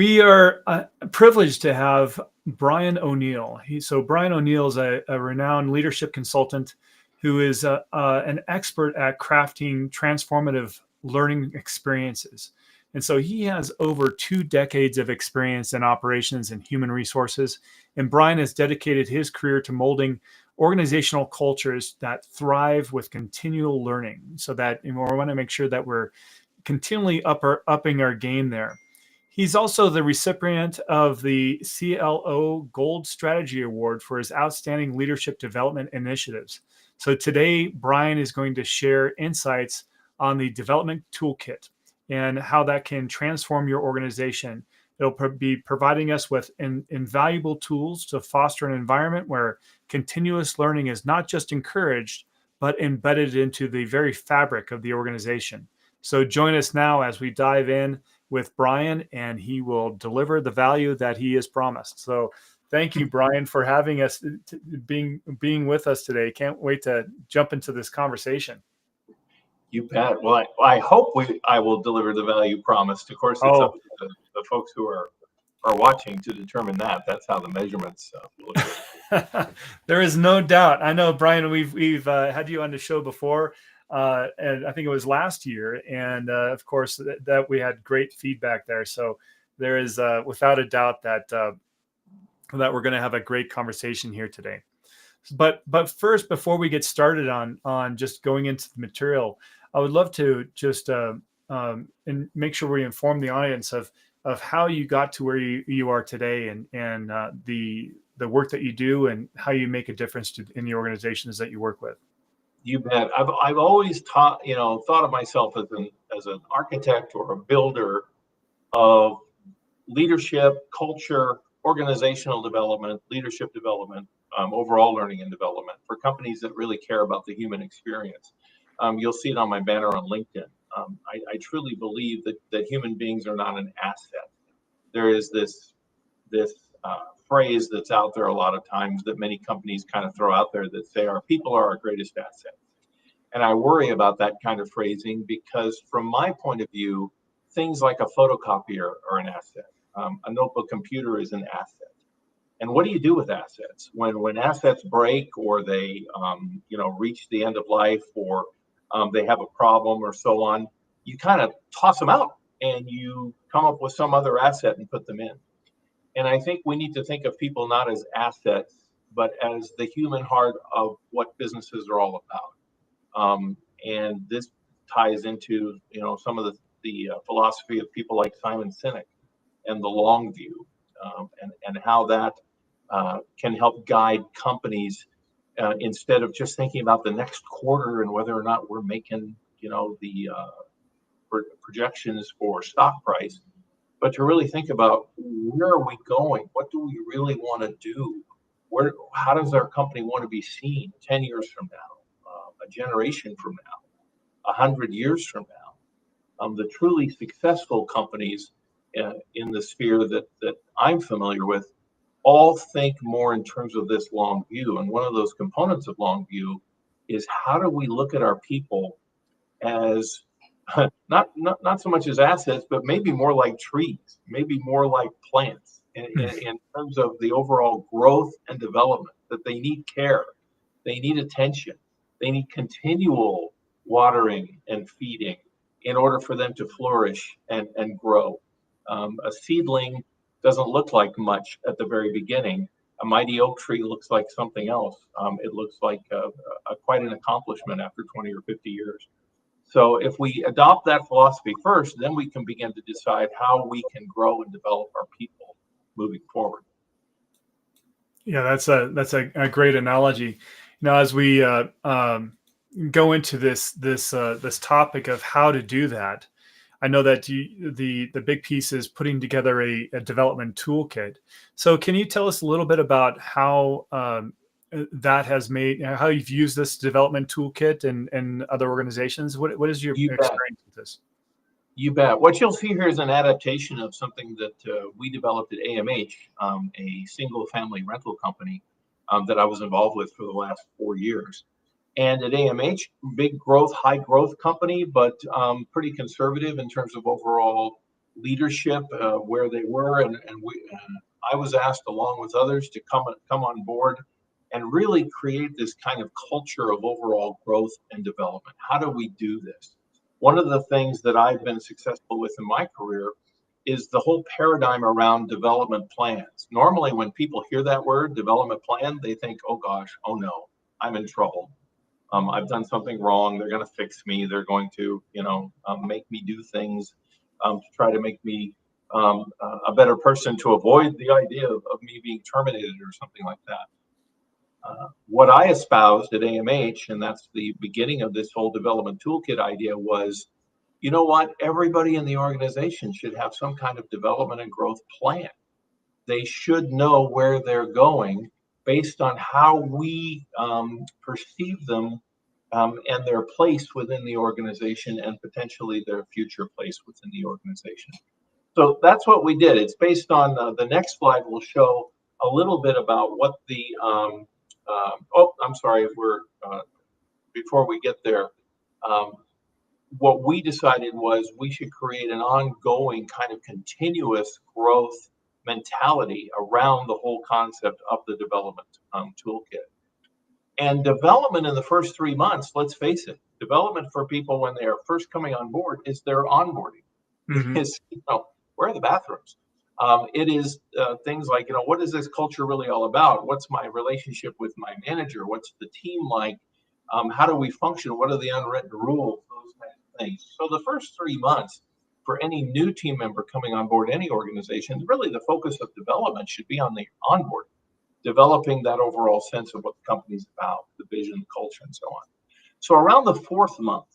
We are privileged to have Brian O'Neill. Brian O'Neill is a renowned leadership consultant who is an expert at crafting transformative learning experiences. And so he has over 2 decades of experience in operations and human resources. And Brian has dedicated his career to molding organizational cultures that thrive with continual learning, so that we want to make sure that we're continually upping our game there. He's also the recipient of the CLO Gold Strategy Award for his outstanding leadership development initiatives. So today, Brian is going to share insights on the Development Toolkit and how that can transform your organization. It'll be providing us with invaluable tools to foster an environment where continuous learning is not just encouraged, but embedded into the very fabric of the organization. So join us now as we dive in with Brian, and he will deliver the value that he has promised. So thank you, Brian, for having us, being with us today. Can't wait to jump into this conversation. You bet. Well, I hope I will deliver the value promised. Of course, it's up to the folks who are watching to determine that. That's how the measurements look. There is no doubt. I know, Brian, we've had you on the show before. And I think it was last year, and of course that we had great feedback there. So there is without a doubt that that we're going to have a great conversation here today. But first, before we get started on just going into the material, I would love to just and make sure we inform the audience of how you got to where you are today, and the work that you do and how you make a difference in the organizations that you work with. You bet. I've always thought of myself as an architect or a builder of leadership, culture, organizational development, leadership development, overall learning and development for companies that really care about the human experience. You'll see it on my banner on LinkedIn. I truly believe that human beings are not an asset. There is this phrase that's out there a lot of times that many companies kind of throw out there that say our people are our greatest asset. And I worry about that kind of phrasing because from my point of view, things like a photocopier are an asset. A notebook computer is an asset. And what do you do with assets? When assets break or they reach the end of life or they have a problem or so on, you kind of toss them out and you come up with some other asset and put them in. And I think we need to think of people not as assets, but as the human heart of what businesses are all about. And this ties into, some of the philosophy of people like Simon Sinek and the long view, and how that can help guide companies instead of just thinking about the next quarter and whether or not we're making, the projections for stock price. But to really think about where are we going? What do we really want to do? How does our company want to be seen 10 years from now, a generation from now, 100 years from now? The truly successful companies in the sphere that I'm familiar with all think more in terms of this long view. And one of those components of long view is how do we look at our people as not so much as assets, but maybe more like trees, maybe more like plants in terms of the overall growth and development, that they need care, they need attention, they need continual watering and feeding in order for them to flourish and grow. A seedling doesn't look like much at the very beginning. A mighty oak tree looks like something else. It looks like quite an accomplishment after 20 or 50 years. So if we adopt that philosophy first, then we can begin to decide how we can grow and develop our people moving forward. Yeah, that's a great analogy. Now, as we go into this topic of how to do that, I know that the big piece is putting together a development toolkit. So can you tell us a little bit about how that has made, how you've used this development toolkit and other organizations? What is your experience with this? You bet. What you'll see here is an adaptation of something that we developed at AMH, a single family rental company that I was involved with for the last 4 years. And at AMH, big growth, high growth company, but pretty conservative in terms of overall leadership where they were, and I was asked along with others to come on board and really create this kind of culture of overall growth and development. How do we do this? One of the things that I've been successful with in my career is the whole paradigm around development plans. Normally, when people hear that word, development plan, they think, oh gosh, oh no, I'm in trouble. I've done something wrong. They're going to fix me. They're going to, make me do things to try to make me a better person, to avoid the idea of me being terminated or something like that. What I espoused at AMH, and that's the beginning of this whole development toolkit idea, was, you know what? Everybody in the organization should have some kind of development and growth plan. They should know where they're going based on how we perceive them and their place within the organization, and potentially their future place within the organization. So that's what we did. It's based on the next slide will show a little bit about what the I'm sorry if we're before we get there. What we decided was we should create an ongoing kind of continuous growth mentality around the whole concept of the development toolkit. And development in the first 3 months, let's face it, development for people when they are first coming on board is their onboarding. Mm-hmm. Is, where are the bathrooms? It is things like, what is this culture really all about? What's my relationship with my manager? What's the team like? How do we function? What are the unwritten rules? Those kinds of things. So the first 3 months for any new team member coming on board any organization, really the focus of development should be on the onboarding, developing that overall sense of what the company's about, the vision, the culture, and so on. So around the 4th month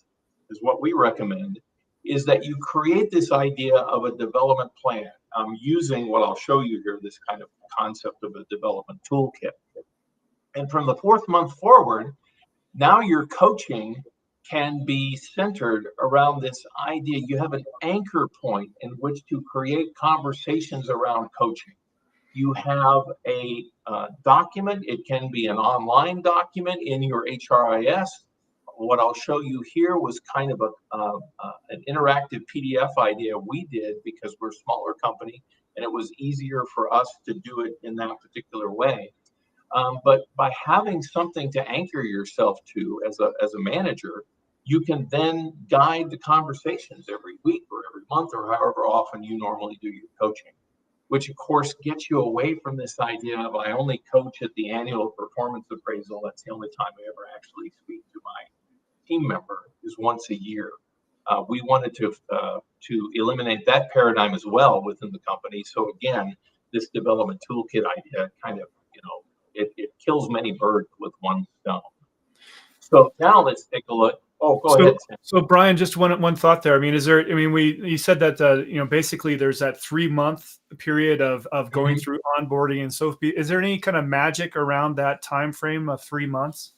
is what we recommend, is that you create this idea of a development plan using what I'll show you here, this kind of concept of a development toolkit. And from the 4th month forward, now your coaching can be centered around this idea. You have an anchor point in which to create conversations around coaching. You have a document. It can be an online document in your HRIS. What I'll show you here was kind of an interactive PDF idea we did because we're a smaller company and it was easier for us to do it in that particular way. But by having something to anchor yourself to as a manager, you can then guide the conversations every week or every month or however often you normally do your coaching, which of course gets you away from this idea of I only coach at the annual performance appraisal. That's the only time I ever actually speak to my team member, is once a year. We wanted to eliminate that paradigm as well within the company. So again, this development toolkit idea kind of, it kills many birds with one stone. So now let's take a look. Oh, go ahead, Sam. So Brian, just one thought there. I mean, you said that, basically there's that 3-month period of going through onboarding. And so is there any kind of magic around that time frame of 3 months?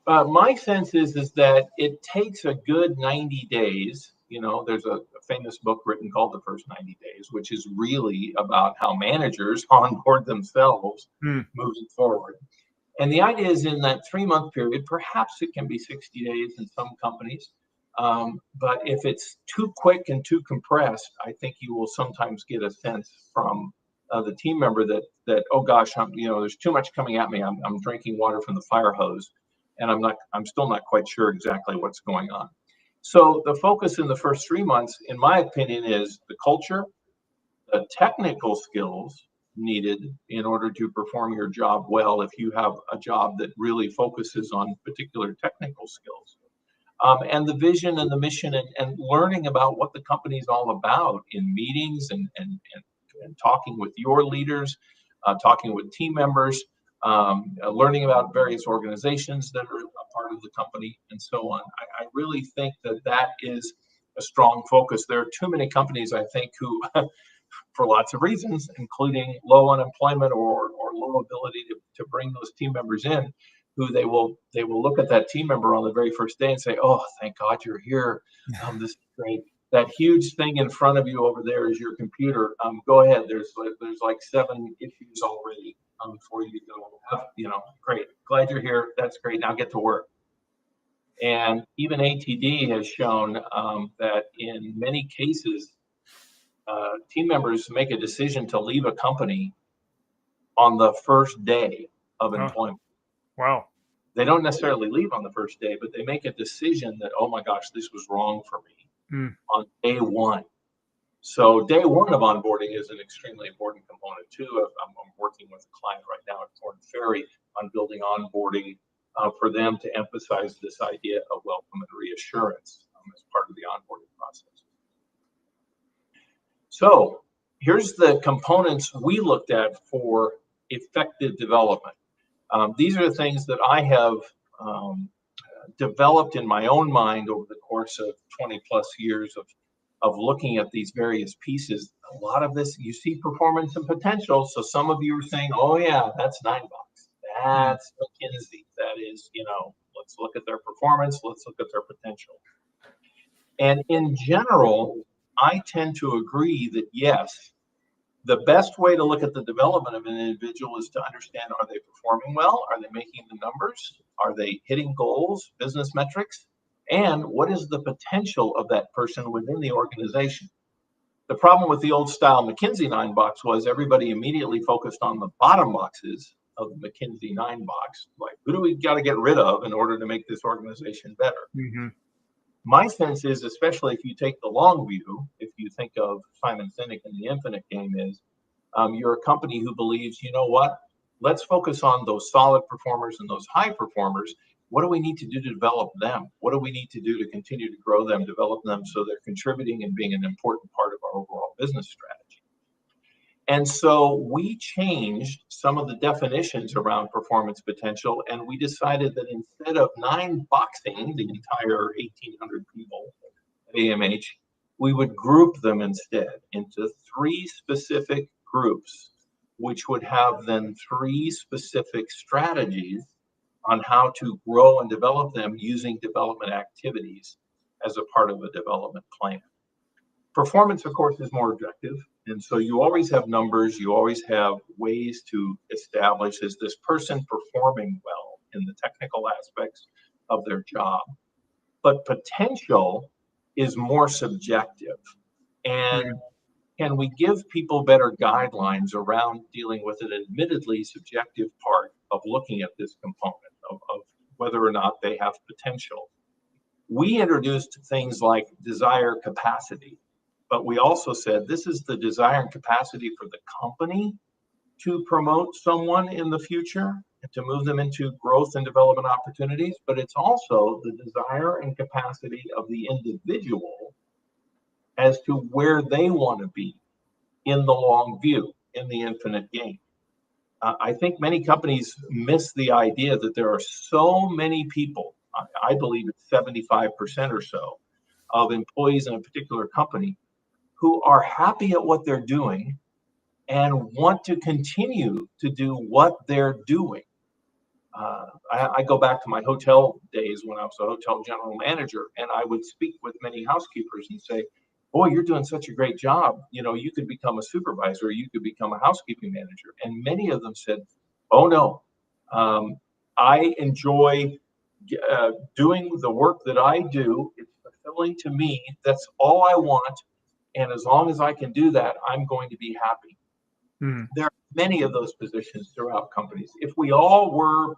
My sense is that it takes a good 90 days. There's a famous book written called The First 90 Days, which is really about how managers onboard themselves moving forward. And the idea is in that 3-month period, perhaps it can be 60 days in some companies. But if it's too quick and too compressed, I think you will sometimes get a sense from the team member that oh gosh, there's too much coming at me. I'm drinking water from the fire hose, and I'm still not quite sure exactly what's going on. So the focus in the first 3 months, in my opinion, is the culture, the technical skills needed in order to perform your job well if you have a job that really focuses on particular technical skills, and the vision and the mission, and learning about what the company is all about in meetings and talking with your leaders, talking with team members, learning about various organizations that are a part of the company, and so on. I really think that is a strong focus. There are too many companies, I think, who for lots of reasons, including low unemployment or low ability to bring those team members in, who they will look at that team member on the very first day and say, "Oh, thank God you're here. This is great. That huge thing in front of you over there is your computer. Go ahead. There's like 7 issues already for you to go. Great. Glad you're here. That's great. Now get to work." And even ATD has shown that in many cases, team members make a decision to leave a company on the first day of Oh, employment. wow. They don't necessarily leave on the first day, but they make a decision that, oh my gosh, this was wrong for me Mm. on day one. So day one of onboarding is an extremely important component too. I'm working with a client right now at Corn Ferry on building onboarding for them to emphasize this idea of welcome and reassurance as part of the onboarding process. So here's the components we looked at for effective development. These are the things that I have developed in my own mind over the course of 20 plus years of looking at these various pieces. A lot of this, you see performance and potential. So some of you are saying, oh yeah, that's $9. That's McKinsey. That is, let's look at their performance. Let's look at their potential. And in general, I tend to agree that yes, the best way to look at the development of an individual is to understand, are they performing well? Are they making the numbers? Are they hitting goals, business metrics? And what is the potential of that person within the organization? The problem with the old style McKinsey 9-box was everybody immediately focused on the bottom boxes of the McKinsey 9-box. Like, who do we got to get rid of in order to make this organization better? Mm-hmm. My sense is, especially if you take the long view, if you think of Simon Sinek and the infinite game is, you're a company who believes, you know what, let's focus on those solid performers and those high performers. What do we need to do to develop them? What do we need to do to continue to grow them, develop them so they're contributing and being an important part of our overall business strategy? And so we changed some of the definitions around performance potential, and we decided that instead of 9-boxing the entire 1,800 people at AMH, we would group them instead into 3 specific groups, which would have then 3 specific strategies on how to grow and develop them using development activities as a part of a development plan. Performance, of course, is more objective. And so you always have numbers, you always have ways to establish, is this person performing well in the technical aspects of their job? But potential is more subjective. And can we give people better guidelines around dealing with an admittedly subjective part of looking at this component of whether or not they have potential? We introduced things like desire capacity. But we also said this is the desire and capacity for the company to promote someone in the future and to move them into growth and development opportunities. But it's also the desire and capacity of the individual as to where they want to be in the long view, in the infinite game. I think many companies miss the idea that there are so many people, I believe it's 75% or so, of employees in a particular company who are happy at what they're doing and want to continue to do what they're doing. I go back to my hotel days when I was a hotel general manager, and I would speak with many housekeepers and say, boy, you're doing such a great job. You could become a supervisor, you could become a housekeeping manager. And many of them said, oh no, I enjoy doing the work that I do. It's fulfilling to me. That's all I want. And as long as I can do that, I'm going to be happy. There are many of those positions throughout companies. If we all were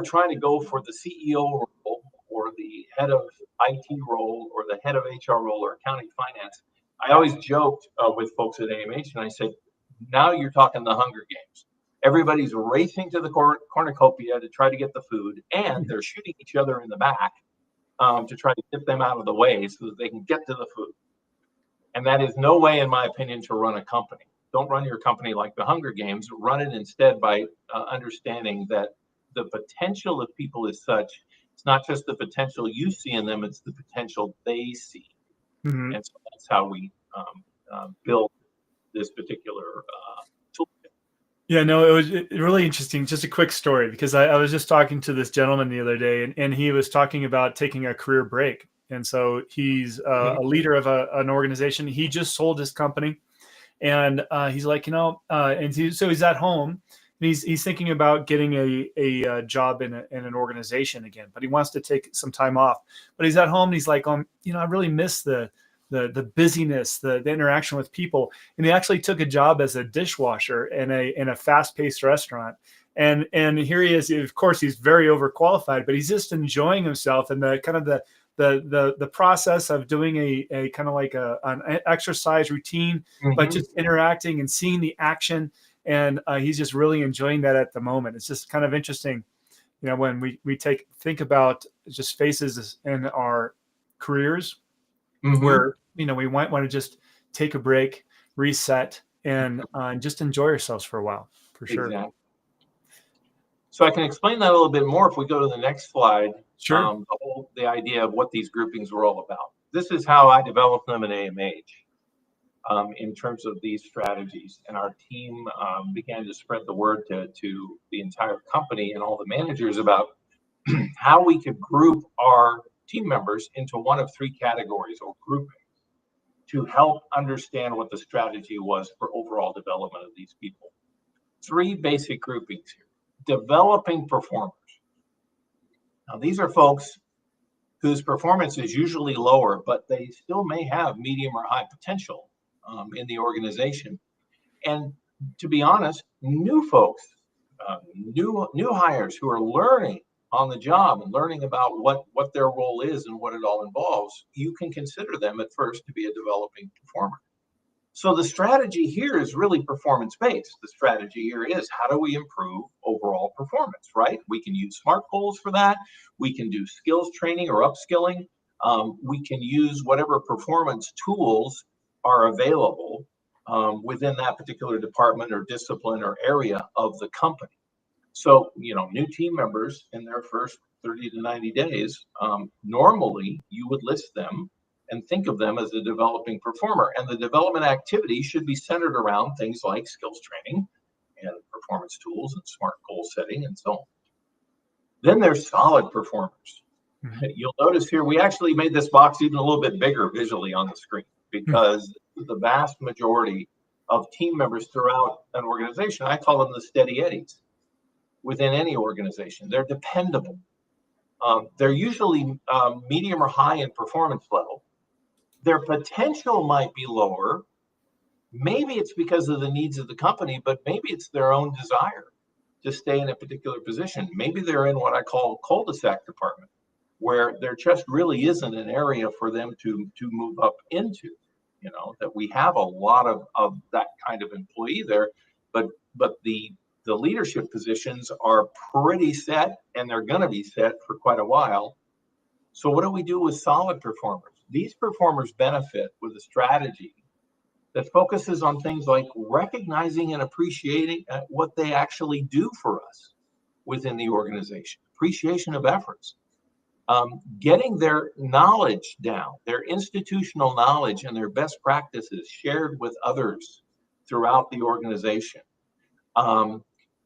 trying to go for the CEO role or the head of IT role or the head of HR role or accounting finance, I always joked with folks at AMH and I said, now you're talking the Hunger Games. Everybody's racing to the cornucopia to try to get the food, and they're shooting each other in the back to try to get them out of the way so that they can get to the food. And that is no way, in my opinion, to run a company. Don't run your company like the Hunger Games. Run it instead by understanding that the potential of people is such, it's not just the potential you see in them, it's the potential they see. Mm-hmm. And so that's how we build this particular toolkit. Yeah, no, it was really interesting. Just a quick story, because I was just talking to this gentleman the other day, and he was talking about taking a career break. And so he's a leader of an organization. He just sold his company, and he's like, so he's at home, and he's thinking about getting a job in an organization again, but he wants to take some time off. But he's at home, and he's like, I really miss the the busyness, the interaction with people. And he actually took a job as a dishwasher in a fast-paced restaurant. And here he is. Of course, he's very overqualified, but he's just enjoying himself and the kind of the process of doing a kind of like an exercise routine, but just interacting and seeing the action. And he's just really enjoying that at the moment. It's just kind of interesting, when we think about just phases in our careers where, we might want to just take a break, reset, and just enjoy ourselves for a while, for sure. Exactly. So I can explain that a little bit more if we go to the next slide. Sure. The idea of what these groupings were all about. This is how I developed them in AMH in terms of these strategies. And our team began to spread the word to the entire company and all the managers about how we could group our team members into one of three categories or groupings to help understand what the strategy was for overall development of these people. Three basic groupings here. Developing performers. Now, these are folks whose performance is usually lower, but they still may have medium or high potential in the organization. And to be honest, new folks, new hires who are learning on the job and learning about what their role is and what it all involves, you can consider them at first to be a developing performer. So the strategy here is really performance-based. The strategy here is, how do we improve overall performance, right? We can use SMART goals for that. We can do skills training or upskilling. We can use whatever performance tools are available within that particular department or discipline or area of the company. So, new team members in their first 30 to 90 days, normally you would list them and think of them as a developing performer. And the development activity should be centered around things like skills training and performance tools and SMART goal setting and so on. Then there's solid performers. You'll notice here, we actually made this box even a little bit bigger visually on the screen because the vast majority of team members throughout an organization, I call them the steady eddies within any organization. They're dependable. They're usually medium or high in performance level. Their potential might be lower. Maybe it's because of the needs of the company, but maybe it's their own desire to stay in a particular position. Maybe they're in what I call cul-de-sac department, where there just really isn't an area for them to move up into. That we have a lot of that kind of employee there, but the leadership positions are pretty set, and they're going to be set for quite a while. So what do we do with solid performers? These performers benefit with a strategy that focuses on things like recognizing and appreciating what they actually do for us within the organization, appreciation of efforts, getting their knowledge down, their institutional knowledge and their best practices shared with others throughout the organization, and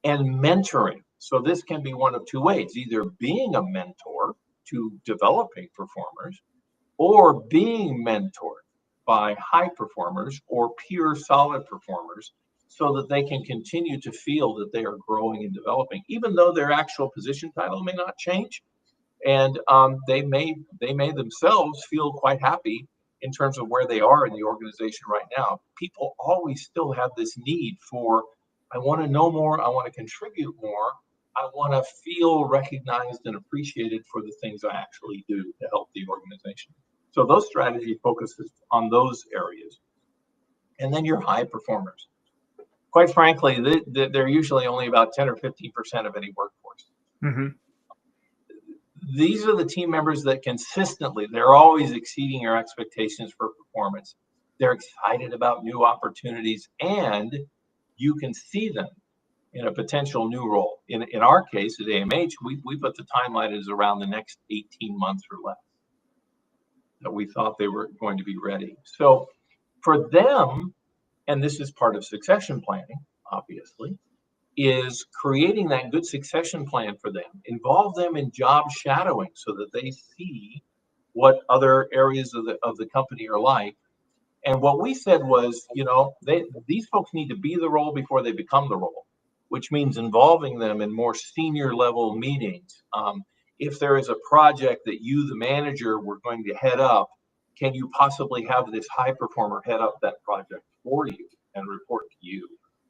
mentoring. So this can be one of two ways, either being a mentor to developing performers or being mentored by high performers or pure solid performers so that they can continue to feel that they are growing and developing, even though their actual position title may not change. And they may themselves feel quite happy in terms of where they are in the organization right now. People always still have this need for, I want to know more, I want to contribute more, I want to feel recognized and appreciated for the things I actually do to help the organization. So those strategy focuses on those areas. And then your high performers. Quite frankly, they're usually only about 10 or 15% of any workforce. These are the team members that consistently, they're always exceeding your expectations for performance. They're excited about new opportunities, and you can see them in a potential new role. In our case at AMH, we put the timeline as around the next 18 months or less that we thought they were going to be ready. So for them, and this is part of succession planning, obviously, is creating that good succession plan for them. Involve them in job shadowing so that they see what other areas of the company are like. And what we said was, these folks need to be the role before they become the role, which means involving them in more senior level meetings. If there is a project that you, the manager, were going to head up, can you possibly have this high performer head up that project for you and report to you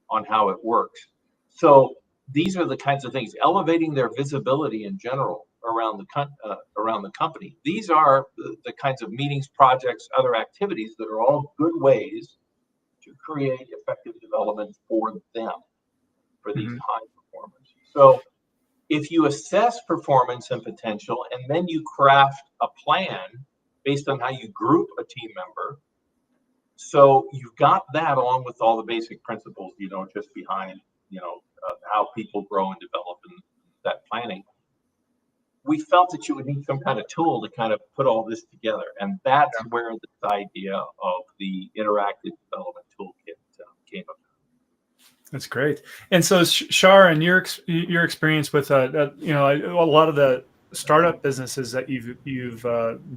on how it works? So these are the kinds of things, elevating their visibility in general around the company. These are the kinds of meetings, projects, other activities that are all good ways to create effective development for them, for these high performers. So if you assess performance and potential, and then you craft a plan based on how you group a team member, so you've got that along with all the basic principles, just behind, how people grow and develop and that planning. We felt that you would need some kind of tool to kind of put all this together. And that's where this idea of the interactive development toolkit came about. That's great. And so, Shar, and your experience with a lot of the startup businesses that you've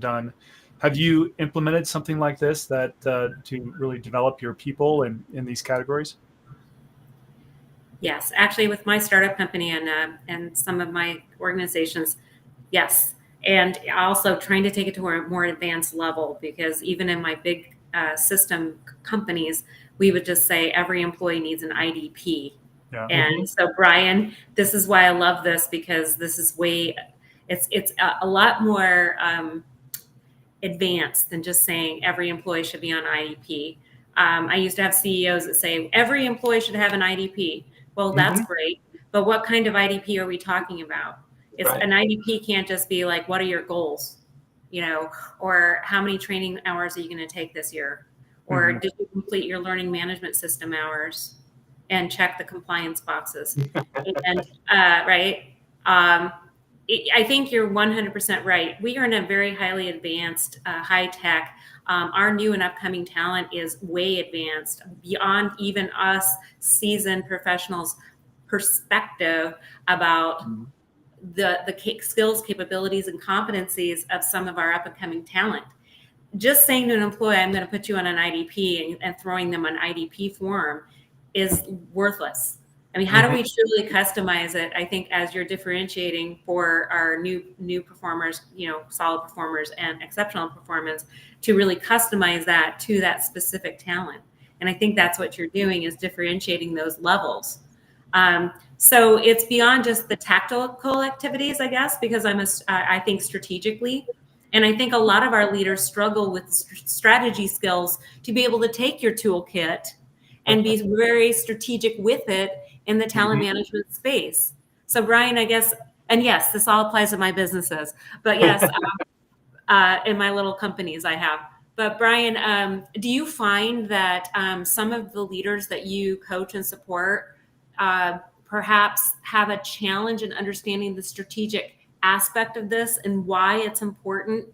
done, have you implemented something like this that to really develop your people in these categories? Yes, actually, with my startup company and some of my organizations, yes, and also trying to take it to a more advanced level, because even in my big system companies, we would just say every employee needs an IDP. Yeah. And so, Brian, this is why I love this, because this is it's a lot more advanced than just saying every employee should be on IDP. I used to have CEOs that say every employee should have an IDP. Well, that's great, but what kind of IDP are we talking about? It's an IDP can't just be like, what are your goals, or how many training hours are you going to take this year, or did you complete your learning management system hours and check the compliance boxes? And I think you're 100% right. We are in a very highly advanced, high tech. Our new and upcoming talent is way advanced, beyond even us seasoned professionals' perspective about the skills, capabilities, and competencies of some of our up and coming talent. Just saying to an employee, I'm going to put you on an IDP and throwing them an IDP form is worthless. I mean, how do we truly customize it? I think as you're differentiating for our new performers, solid performers and exceptional performance, to really customize that to that specific talent. And I think that's what you're doing, is differentiating those levels. So it's beyond just the tactical activities, I guess, because I think strategically. And I think a lot of our leaders struggle with strategy skills to be able to take your toolkit and be very strategic with it in the talent management space. So Brian, I guess, and yes, this all applies to my businesses, but yes, in my little companies I have. But Brian, do you find that some of the leaders that you coach and support perhaps have a challenge in understanding the strategic aspect of this and why it's important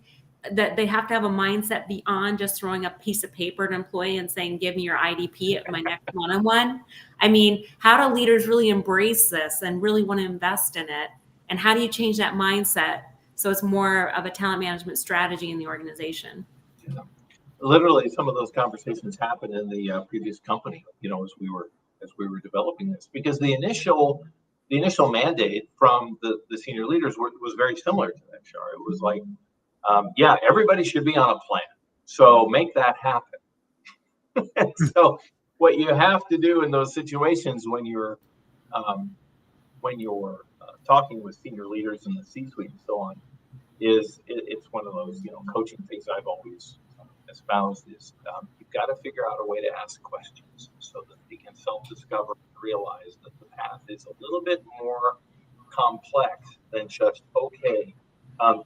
that they have to have a mindset beyond just throwing a piece of paper at an employee and saying, give me your IDP at my next one-on-one? I mean, how do leaders really embrace this and really want to invest in it? And how do you change that mindset so it's more of a talent management strategy in the organization? Yeah. Literally, some of those conversations happened in the previous company, as we were developing this, because the initial mandate from the senior leaders was very similar to that, Shar. It was like, everybody should be on a plan. So make that happen. And so what you have to do in those situations when you're talking with senior leaders in the C-suite and so on is it's one of those coaching things I've always espoused is you've got to figure out a way to ask questions so that they can self-discover and realize that the path is a little bit more complex than just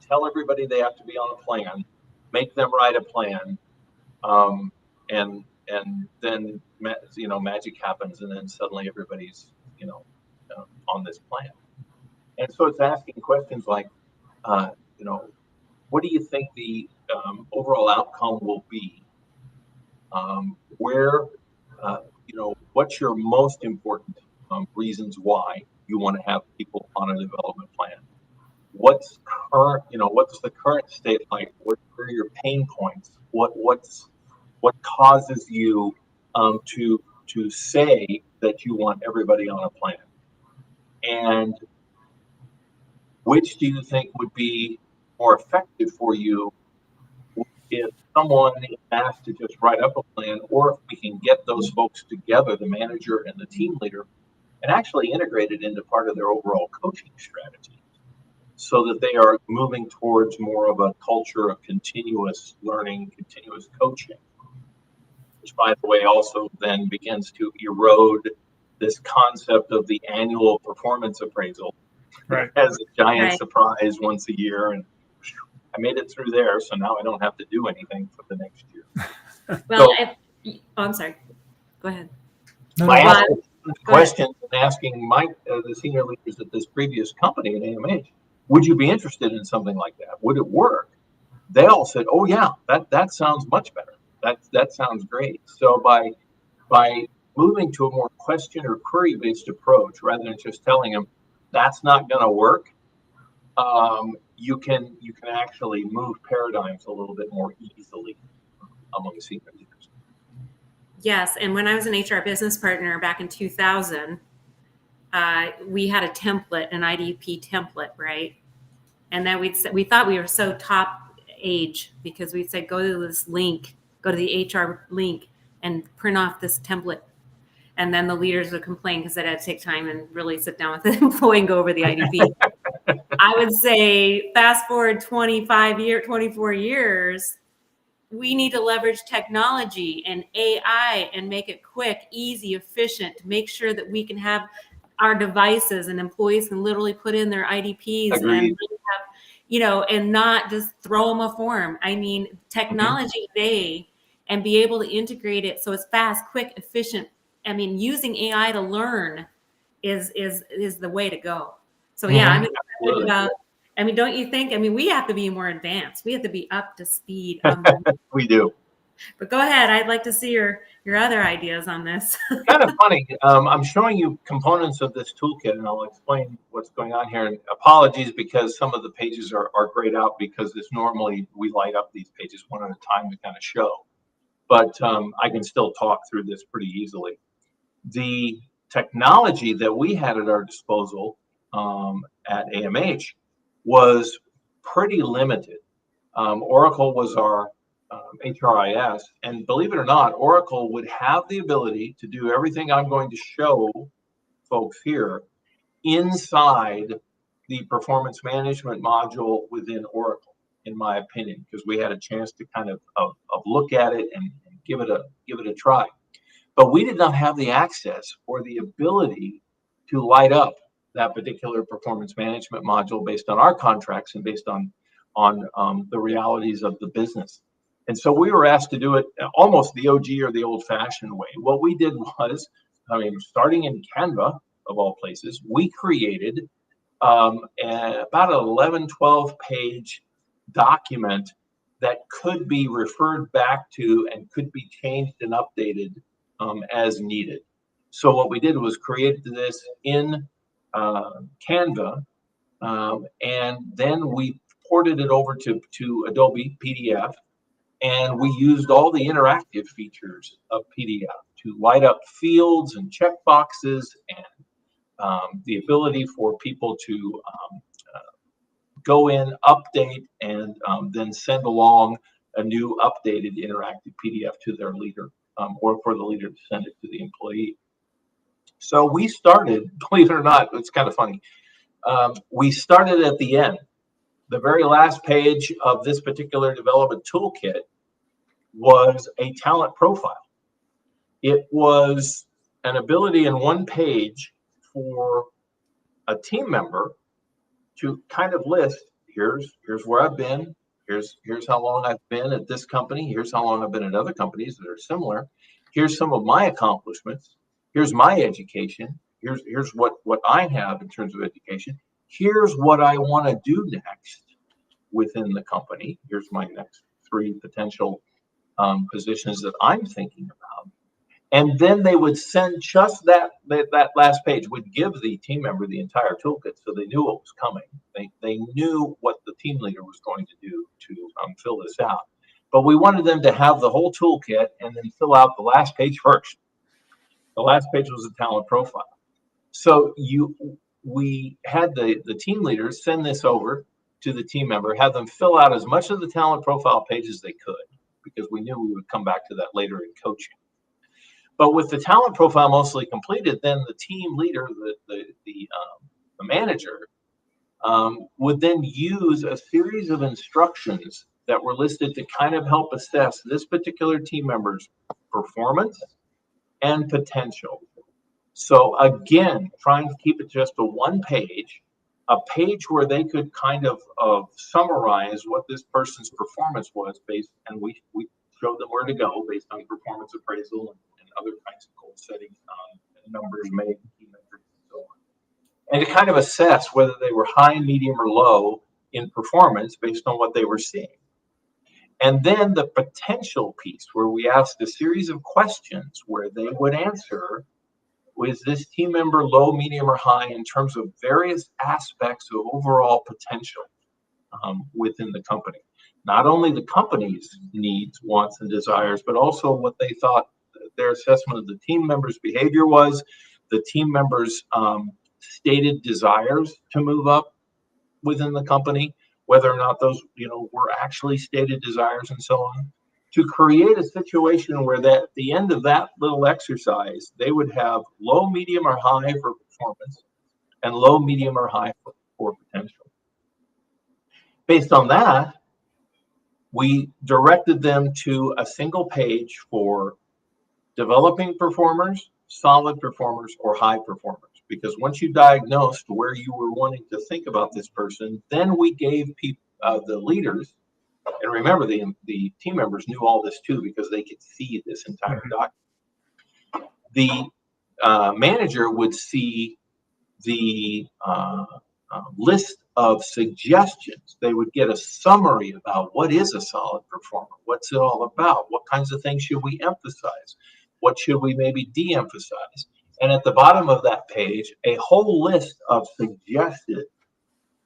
tell everybody they have to be on a plan, make them write a plan, and then magic happens, and then suddenly everybody's on this plan. And so it's asking questions like, what do you think the overall outcome will be? What's your most important reasons why you want to have people on a development plan? What's the current state like? What are your pain points? What causes you to say that you want everybody on a plan? And which do you think would be more effective for you if someone is asked to just write up a plan, or if we can get those folks together, the manager and the team leader, and actually integrate it into part of their overall coaching strategy, so that they are moving towards more of a culture of continuous learning, continuous coaching, which, by the way, also then begins to erode this concept of the annual performance appraisal as a giant surprise once a year. And I made it through there, so now I don't have to do anything for the next year. Well, I'm sorry. Go ahead. By asking questions and asking the senior leaders at this previous company at AMH, would you be interested in something like that? Would it work? They all said, "Oh yeah, that sounds much better. That sounds great." So by moving to a more question or query based approach, rather than just telling them that's not going to work, you can actually move paradigms a little bit more easily among senior leaders. Yes, and when I was an HR business partner back in 2000, we had a template, an IDP template, right? And then we thought we were so top age because we said, go to this link, go to the HR link and print off this template. And then the leaders would complain because they had to take time and really sit down with the employee and go over the IDP. I would say fast forward 24 years, we need to leverage technology and AI and make it quick, easy, efficient, to make sure that we can have our devices and employees can literally put in their IDPs. Agreed. And have, and not just throw them a form. I mean, technology today, and be able to integrate it so it's fast, quick, efficient. I mean, using AI to learn is the way to go. So yeah, I'm excited about. I mean, don't you think? I mean, we have to be more advanced. We have to be up to speed. We do. But go ahead. I'd like to see your other ideas on this. Kind of funny. I'm showing you components of this toolkit, and I'll explain what's going on here. And apologies because some of the pages are grayed out, because it's normally we light up these pages one at a time to kind of show. But I can still talk through this pretty easily. The technology that we had at our disposal at AMH was pretty limited. Oracle was our HRIS, and believe it or not, Oracle would have the ability to do everything I'm going to show folks here inside the performance management module within Oracle, in my opinion, because we had a chance to kind of look at it and give it a try. But we did not have the access or the ability to light up that particular performance management module based on our contracts and based on the realities of the business. And so we were asked to do it almost the OG or the old-fashioned way. What we did was, starting in Canva, of all places, we created about an 11, 12-page document that could be referred back to and could be changed and updated as needed. So what we did was create this in Canva, and then we ported it over to Adobe PDF, and we used all the interactive features of PDF to light up fields and checkboxes, and the ability for people to go in, update, and then send along a new updated interactive PDF to their leader, or for the leader to send it to the employee. So we started, believe it or not, it's kind of funny. We started at the end. The very last page of this particular development toolkit was a talent profile. It was an ability in one page for a team member to kind of list, here's where I've been, here's how long I've been at this company, here's how long I've been at other companies that are similar, here's some of my accomplishments, here's my education, here's what I have in terms of education, here's what I want to do next within the company, here's my next 3 potential positions that I'm thinking about. And then they would send just that last page, would give the team member the entire toolkit, so they knew what was coming. They knew what the team leader was going to do to fill this out. But we wanted them to have the whole toolkit and then fill out the last page first. The last page was a talent profile. So we had the team leaders send this over to the team member, have them fill out as much of the talent profile page as they could, because we knew we would come back to that later in coaching. But with the talent profile mostly completed, then the team leader, the manager, would then use a series of instructions that were listed to kind of help assess this particular team member's performance and potential. So again, trying to keep it just a one page, a page where they could kind of summarize what this person's performance was based, and we showed them where to go based on performance appraisal and other kinds of goal setting, numbers made, key metrics, and so on. And to kind of assess whether they were high, medium, or low in performance based on what they were seeing. And then the potential piece, where we asked a series of questions where they would answer, was this team member low, medium, or high in terms of various aspects of overall potential within the company. Not only the company's needs, wants, and desires, but also what they thought their assessment of the team members' behavior was, the team members' stated desires to move up within the company, whether or not those were actually stated desires, and so on, to create a situation where that at the end of that little exercise, they would have low, medium, or high for performance and low, medium, or high for potential. Based on that, we directed them to a single page for developing performers, solid performers, or high performers. Because once you diagnosed where you were wanting to think about this person, then we gave people, the leaders, and remember the team members knew all this too because they could see this entire document. The manager would see the list of suggestions. They would get a summary about what is a solid performer, what's it all about, what kinds of things should we emphasize, what should we maybe de-emphasize. And at the bottom of that page, a whole list of suggested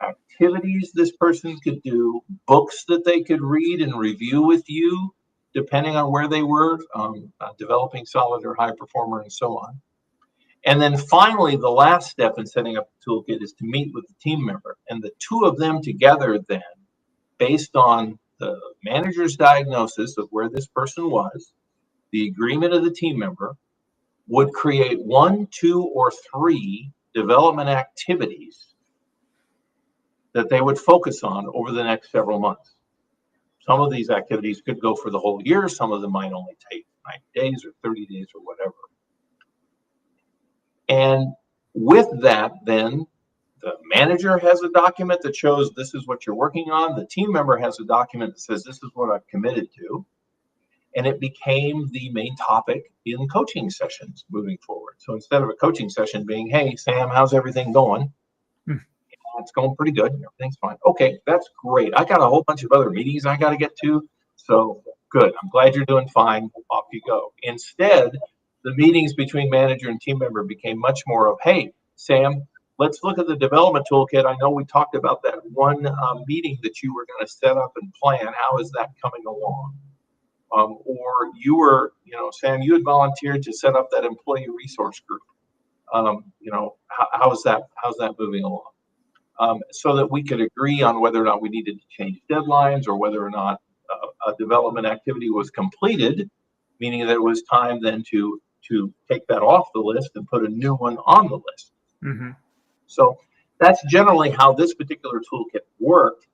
activities this person could do, books that they could read and review with you, depending on where they were, developing solid or high performer, and so on. And then finally, the last step in setting up the toolkit is to meet with the team member. And the two of them together then, based on the manager's diagnosis of where this person was, the agreement of the team member, would create 1, 2, or 3 development activities that they would focus on over the next several months. Some of these activities could go for the whole year. Some of them might only take 90 days or 30 days or whatever. And with that, then, the manager has a document that shows this is what you're working on. The team member has a document that says this is what I've committed to. And it became the main topic in coaching sessions moving forward. So instead of a coaching session being, hey, Sam, how's everything going? It's going pretty good. Everything's fine. Okay, that's great. I got a whole bunch of other meetings I got to get to. So good. I'm glad you're doing fine. Off you go. Instead, the meetings between manager and team member became much more of, hey, Sam, let's look at the development toolkit. I know we talked about that one meeting that you were going to set up and plan. How is that coming along? Or you were, Sam, you had volunteered to set up that employee resource group. How's that moving along? So that we could agree on whether or not we needed to change deadlines or whether or not a development activity was completed, meaning that it was time then to take that off the list and put a new one on the list. Mm-hmm. So that's generally how this particular toolkit worked.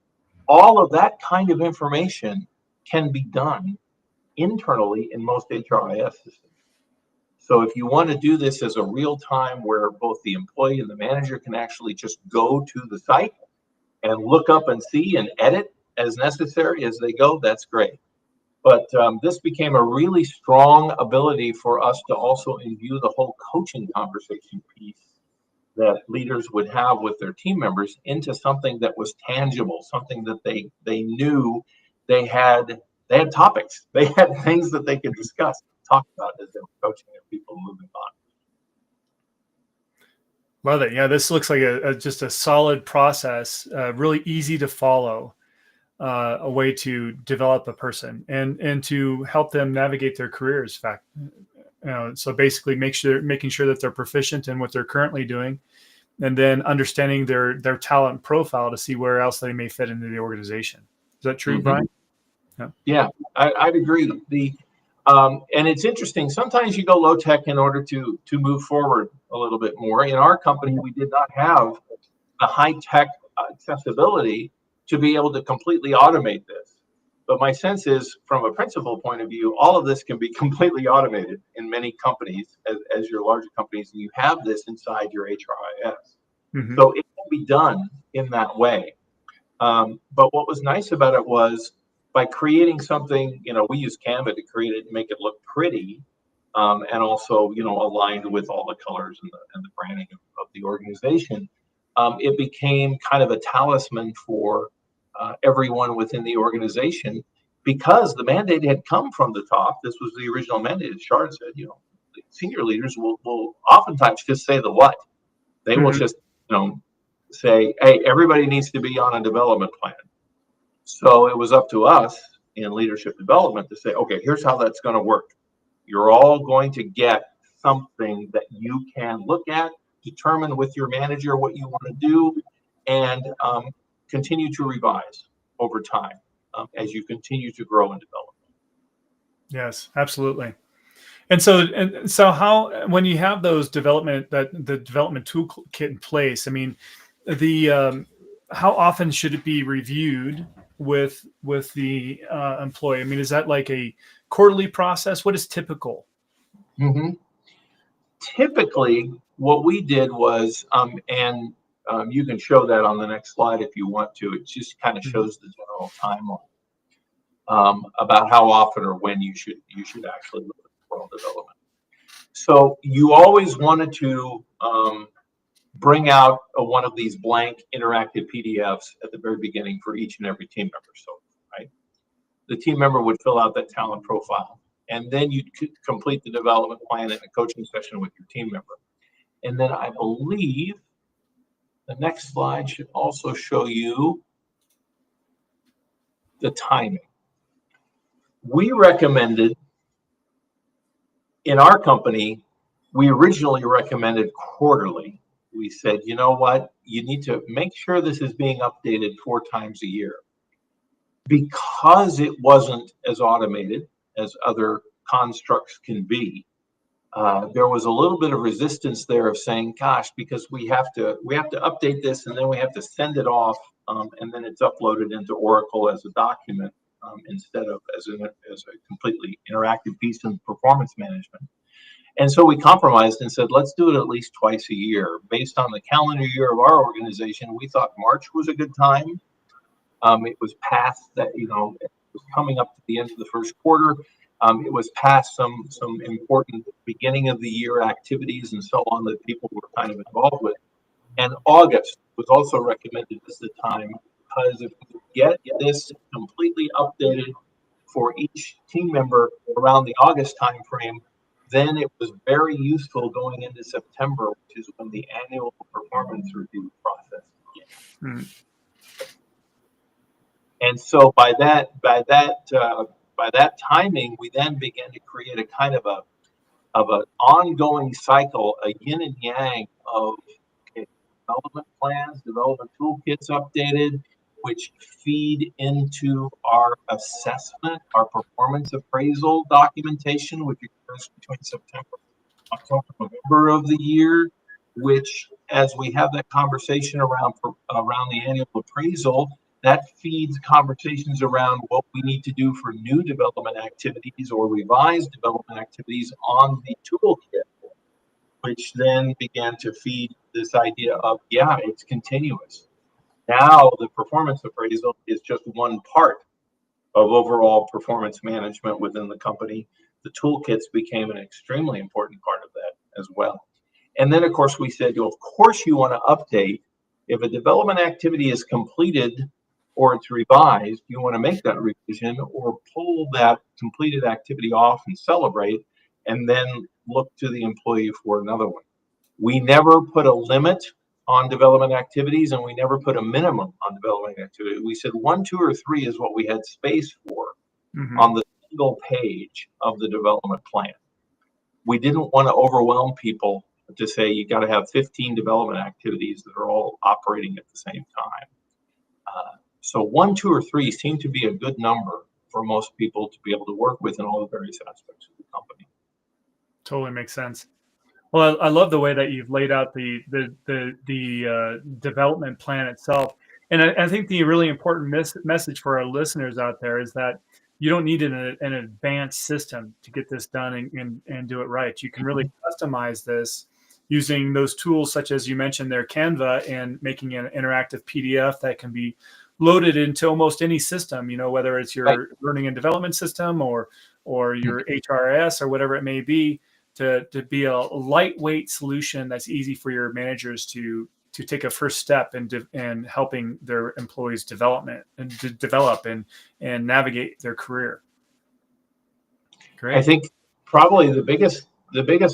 All of that kind of information can be done internally in most HRIS systems. So if you want to do this as a real time where both the employee and the manager can actually just go to the site and look up and see and edit as necessary as they go, that's great. But this became a really strong ability for us to also imbue the whole coaching conversation piece that leaders would have with their team members into something that was tangible, something that they knew they had topics. They had things that they could discuss, talk about as they were coaching their people moving on. Love it. Yeah, this looks like just a solid process, really easy to follow, a way to develop a person and to help them navigate their careers. So basically making sure that they're proficient in what they're currently doing, and then understanding their talent profile to see where else they may fit into the organization. Is that true, mm-hmm. Brian? Yeah, I'd agree. And it's interesting. Sometimes you go low tech in order to move forward a little bit more. In our company, we did not have the high tech accessibility to be able to completely automate this. But my sense is, from a principal point of view, all of this can be completely automated in many companies, as your larger companies, and you have this inside your HRIS. Mm-hmm. So it can be done in that way. But what was nice about it was, by creating something, we use Canva to create it and make it look pretty, and also, aligned with all the colors and the branding of the organization. It became kind of a talisman for everyone within the organization, because the mandate had come from the top. This was the original mandate. As Shard said, the senior leaders will oftentimes just say the what. They will just, say, hey, everybody needs to be on a development plan. So it was up to us in leadership development to say, okay, here's how that's going to work. You're all going to get something that you can look at, determine with your manager what you want to do, and continue to revise over time as you continue to grow and develop. Yes, absolutely. And so how, when you have those the development toolkit in place, I mean, how often should it be reviewed with the employee? I mean, is that like a quarterly process? What is typical? Mm-hmm. Typically, what we did was, you can show that on the next slide if you want to. It just kind of shows the general timeline about how often or when you should actually look at overall development. So you always wanted to bring out one of these blank interactive PDFs at the very beginning for each and every team member. So, right, the team member would fill out that talent profile, and then you'd complete the development plan in a coaching session with your team member. And then I believe the next slide should also show you the timing. We recommended, in our company, we originally recommended quarterly. We said, you know what, you need to make sure this is being updated 4 times a year. Because it wasn't as automated as other constructs can be, there was a little bit of resistance there of saying, gosh, because we have to update this, and then we have to send it off, and then it's uploaded into Oracle as a document, instead of as a completely interactive piece in performance management. And so we compromised and said, let's do it at least twice a year. Based on the calendar year of our organization, we thought March was a good time. It was past that, it was coming up to the end of the first quarter. It was past some important beginning of the year activities and so on that people were kind of involved with. And August was also recommended as the time, because if we get this completely updated for each team member around the August timeframe, then it was very useful going into September, which is when the annual performance review process begins. And so by that timing, we then began to create a kind of an ongoing cycle, a yin and yang of development plans, development toolkits updated, which feed into our assessment, our performance appraisal documentation, which occurs between September, October, November of the year, which, as we have that conversation around the annual appraisal, that feeds conversations around what we need to do for new development activities or revised development activities on the toolkit, which then began to feed this idea of, yeah, it's continuous. Now the performance appraisal is just one part of overall performance management within the company. The toolkits became an extremely important part of that as well. And then, of course, we said, of course, you want to update. If a development activity is completed or it's revised, you want to make that revision or pull that completed activity off and celebrate, and then look to the employee for another one. We never put a limit on development activities, and we never put a minimum on development activity. We said 1, 2, or 3 is what we had space for on the single page of the development plan. We didn't want to overwhelm people to say you got to have 15 development activities that are all operating at the same time. So 1, 2, or 3 seemed to be a good number for most people to be able to work with in all the various aspects of the company. Totally makes sense. Well, I love the way that you've laid out the development plan itself, and I think the really important message for our listeners out there is that you don't need an advanced system to get this done and do it right. You can really customize this using those tools such as you mentioned there, Canva, and making an interactive PDF that can be loaded into almost any system. You know, whether it's your learning and development system or your HRS or whatever it may be. To be a lightweight solution that's easy for your managers to take a first step in helping their employees development and to develop and navigate their career. Great. I think probably the biggest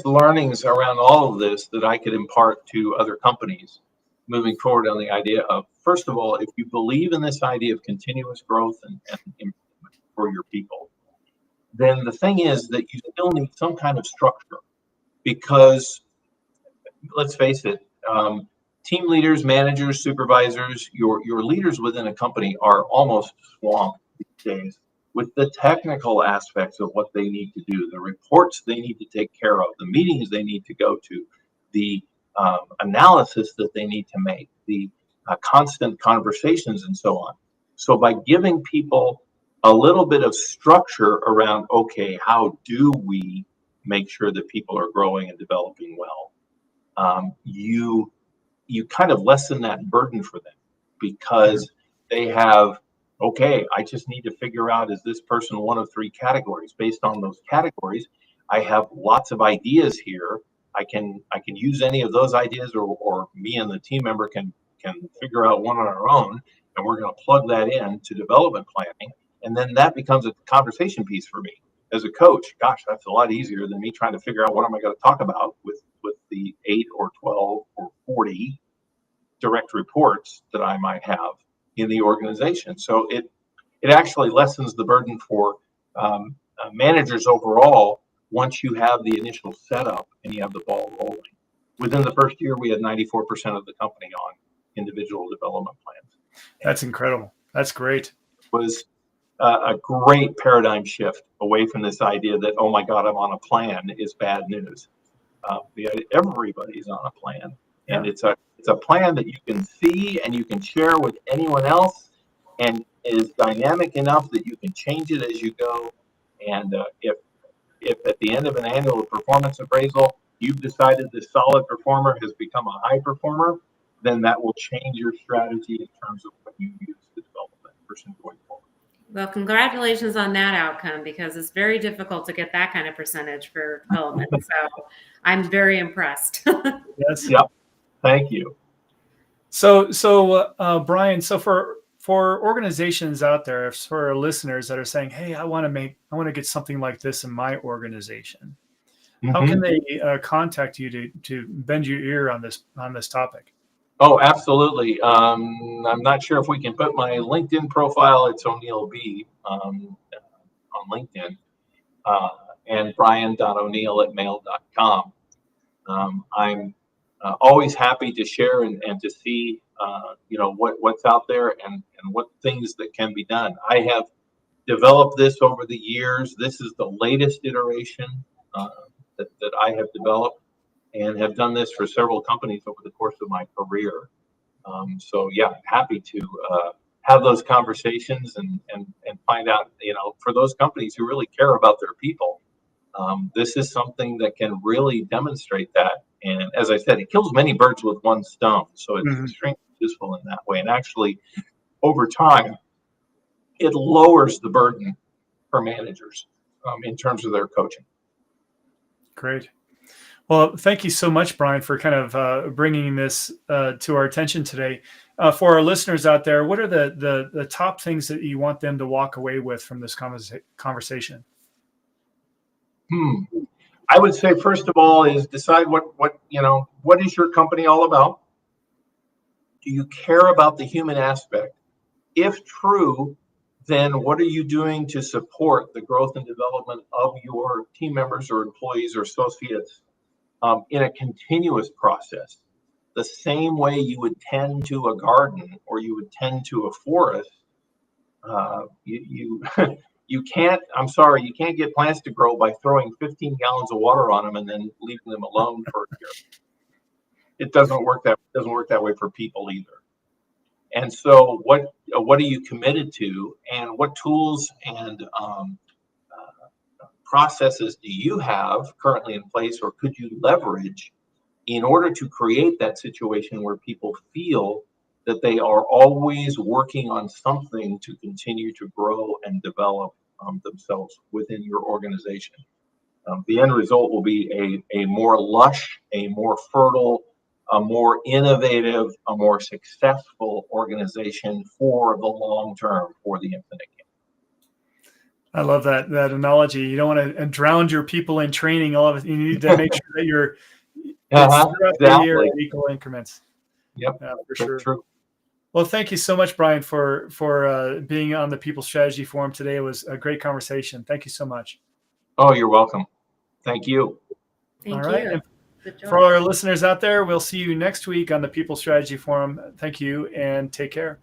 learnings around all of this that I could impart to other companies moving forward on the idea of, first of all, if you believe in this idea of continuous growth and improvement for your people, then the thing is that you still need some kind of structure, because let's face it, team leaders, managers, supervisors, your leaders within a company are almost swamped these days with the technical aspects of what they need to do, the reports they need to take care of, the meetings they need to go to, the analysis that they need to make, the constant conversations and so on. So by giving people a little bit of structure around, okay, how do we make sure that people are growing and developing well? You kind of lessen that burden for them, because they have, okay, I just need to figure out, is this person one of three categories? Based on those categories, I have lots of ideas here. I can use any of those ideas, or me and the team member can figure out one on our own, and we're going to plug that in to development planning. And then that becomes a conversation piece for me as a coach. Gosh, that's a lot easier than me trying to figure out what am I going to talk about with the 8 or 12 or 40 direct reports that I might have in the organization. So it actually lessens the burden for managers overall once you have the initial setup and you have the ball rolling. Within the first year, we had 94% of the company on individual development plans. That's incredible. That's great. It was a great paradigm shift away from this idea that, oh my God, I'm on a plan is bad news. Everybody's on a plan, and it's a plan that you can see and you can share with anyone else, and is dynamic enough that you can change it as you go. And if at the end of an annual performance appraisal you've decided this solid performer has become a high performer, then that will change your strategy in terms of what you use to develop that person going forward. Well, congratulations on that outcome, because it's very difficult to get that kind of percentage for development. So I'm very impressed. Yes. Yep. Thank you. So Brian, so for organizations out there, for our listeners that are saying, hey, I want to get something like this in my organization, how can they contact you to bend your ear on this topic? Oh, absolutely. I'm not sure if we can put my LinkedIn profile. It's O'Neill B on LinkedIn, and brian.o'neill@mail.com. I'm always happy to share and to see what's out there and what things that can be done. I have developed this over the years. This is the latest iteration that I have developed, and have done this for several companies over the course of my career. So yeah, happy to have those conversations and find out, for those companies who really care about their people, this is something that can really demonstrate that. And as I said, it kills many birds with one stone. So it's extremely useful in that way. And actually, over time, it lowers the burden for managers in terms of their coaching. Great. Well, thank you so much, Brian, for kind of bringing this to our attention today. For our listeners out there, what are the top things that you want them to walk away with from this conversation? I would say, first of all, is decide what is your company all about? Do you care about the human aspect? If true, then what are you doing to support the growth and development of your team members or employees or associates in a continuous process? The same way you would tend to a garden or you would tend to a forest, you I'm sorry, you can't get plants to grow by throwing 15 gallons of water on them and then leaving them alone for a year. It doesn't work that way for people either. And so what are you committed to, and what tools and processes do you have currently in place, or could you leverage in order to create that situation where people feel that they are always working on something to continue to grow and develop themselves within your organization? The end result will be a more lush, a more fertile, a more innovative, a more successful organization for the long term, for the infinite game. I love that analogy. You don't want to drown your people in training. All of it. You need to make sure that you're throughout the year in equal increments. Yep, for sure. True. Well, thank you so much, Brian, for being on the People Strategy Forum today. It was a great conversation. Thank you so much. Oh, you're welcome. Thank you. Thank All right. you. And for all our listeners out there, we'll see you next week on the People Strategy Forum. Thank you and take care.